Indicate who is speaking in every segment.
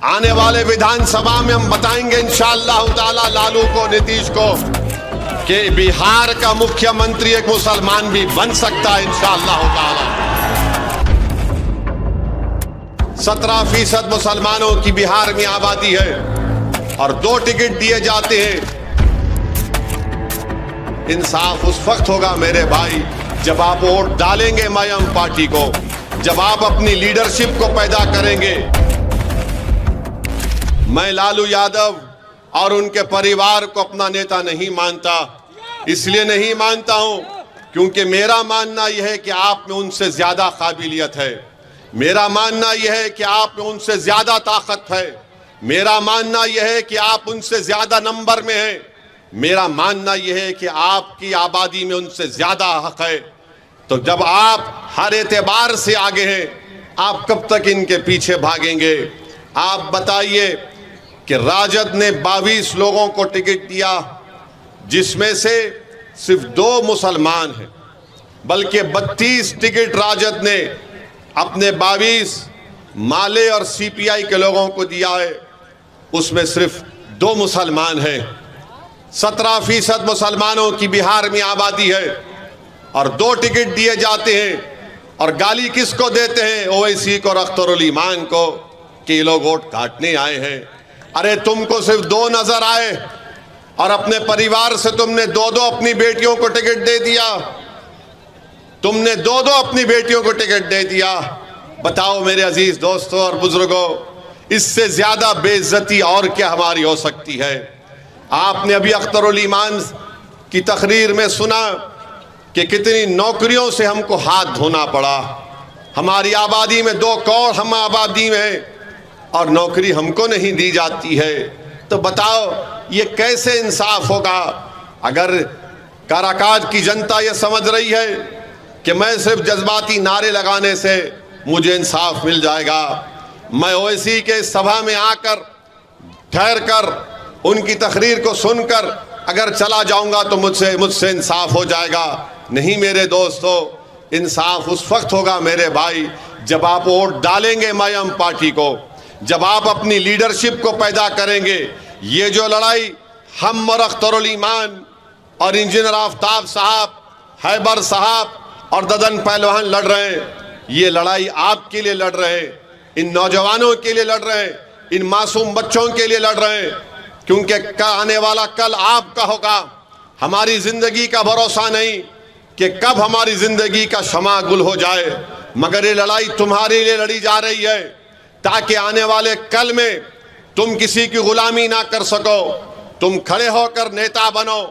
Speaker 1: आने वाले विधानसभा में हम बताएंगे इंशाअल्लाह ताला लालू को, नीतीश को, कि बिहार का मुख्यमंत्री एक मुसलमान भी बन सकता है इंशाअल्लाह ताला। 17% मुसलमानों की बिहार में आबादी है और 2 टिकट दिए जाते हैं। इंसाफ उस वक्त होगा मेरे भाई जब आप वोट डालेंगे मयम पार्टी को, जब आप अपनी लीडरशिप को पैदा करेंगे। मैं लालू यादव और उनके परिवार को अपना नेता नहीं मानता। इसलिए नहीं मानता हूं क्योंकि मेरा मानना यह है कि आप में उनसे ज्यादा काबिलियत है। मेरा मानना यह है कि आप में उनसे ज्यादा ताकत है। मेरा मानना यह है कि आप उनसे ज्यादा नंबर में हैं। मेरा मानना यह है कि आपकी आबादी में उनसे ज्यादा हक है। तो जब आप हर एतबार से आगे हैं, आप कब तक इनके पीछे भागेंगे? आप बताइए कि राजद ने 22 लोगों को टिकट दिया, जिसमें से सिर्फ 2 मुसलमान हैं, बल्कि 32 टिकट राजद ने अपने 22 माले और सीपीआई के लोगों को दिया है, उसमें सिर्फ 2 मुसलमान हैं। 17% मुसलमानों की बिहार में आबादी है और 2 टिकट दिए जाते हैं। और गाली किसको देते हैं? ओवैसी को और अख्तरुल ईमान को कि ये लोग वोट काटने आए हैं। अरे तुमको सिर्फ 2 नजर आए और अपने परिवार से तुमने 2-2 अपनी बेटियों को टिकट दे दिया। तुमने 2-2 अपनी बेटियों को टिकट दे दिया। बताओ मेरे अजीज दोस्तों और बुजुर्गों, इससे ज्यादा बेइज्जती और क्या हमारी हो सकती है? आपने अभी अख्तरुल ईमान की तकरीर में सुना कि कितनी नौकरियों से हमको हाथ धोना पड़ा। हमारी आबादी में 2 करोड़ हम आबादी में और नौकरी हमको नहीं दी जाती है। तो बताओ ये कैसे इंसाफ होगा? अगर काराकाट की जनता ये समझ रही है कि मैं सिर्फ जज्बाती नारे लगाने से मुझे इंसाफ मिल जाएगा, मैं ओवैसी के सभा में आकर ठहर कर उनकी तकरीर को सुनकर अगर चला जाऊंगा तो मुझसे इंसाफ हो जाएगा। नहीं मेरे दोस्तों, इंसाफ उस वक्त होगा मेरे भाई जब आप वोट डालेंगे मयम पार्टी को, जब आप अपनी लीडरशिप को पैदा करेंगे। ये जो लड़ाई हम और अख्तरुल ईमान और इंजीनियर आफ्ताब साहब, हैबर साहब और ददन पहलवान लड़ रहे हैं, ये लड़ाई आपके लिए लड़ रहे हैं, इन नौजवानों के लिए लड़ रहे हैं, इन मासूम बच्चों के लिए लड़ रहे हैं, क्योंकि आने वाला कल आपका होगा। हमारी जिंदगी का भरोसा नहीं कि कब हमारी जिंदगी का शमा गुल हो जाए, मगर ये लड़ाई तुम्हारे लिए लड़ी जा रही है ताकि आने वाले कल में तुम किसी की गुलामी ना कर सको। तुम खड़े होकर नेता बनो,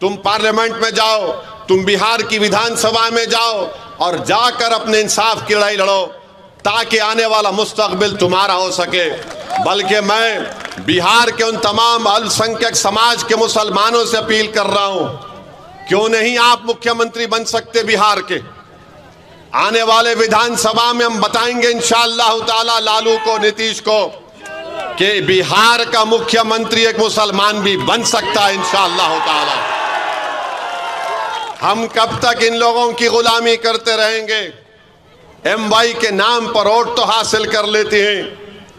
Speaker 1: तुम पार्लियामेंट में जाओ, तुम बिहार की विधानसभा में जाओ और जाकर अपने इंसाफ की लड़ाई लड़ो ताकि आने वाला मुस्तकबिल तुम्हारा हो सके। बल्कि मैं बिहार के उन तमाम अल्पसंख्यक समाज के मुसलमानों से अपील कर रहा हूं, क्यों नहीं आप मुख्यमंत्री बन सकते बिहार के? आने वाले विधानसभा में हम बताएंगे इंशाअल्लाह ताला लालू को, नीतीश को, कि बिहार का मुख्यमंत्री एक मुसलमान भी बन सकता है इंशाअल्लाह ताला। हम कब तक इन लोगों की गुलामी करते रहेंगे? MY के नाम पर वोट तो हासिल कर लेते हैं,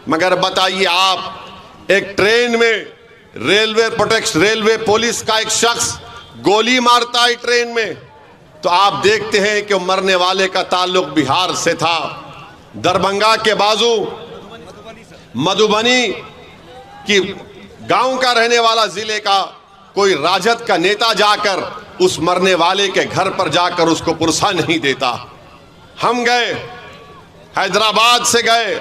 Speaker 1: मगर बताइए आप एक ट्रेन में रेलवे पुलिस का एक शख्स गोली मारता है ट्रेन में, तो आप देखते हैं कि मरने वाले का ताल्लुक बिहार से था। दरभंगा के बाजू मधुबनी की गांव का रहने वाला जिले का कोई राजद का नेता जाकर उस मरने वाले के घर पर जाकर उसको पुरसा नहीं देता। हम गए, हैदराबाद से गए,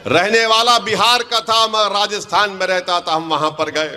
Speaker 1: रहने वाला बिहार का था मगर राजस्थान में रहता था, हम वहां पर गए।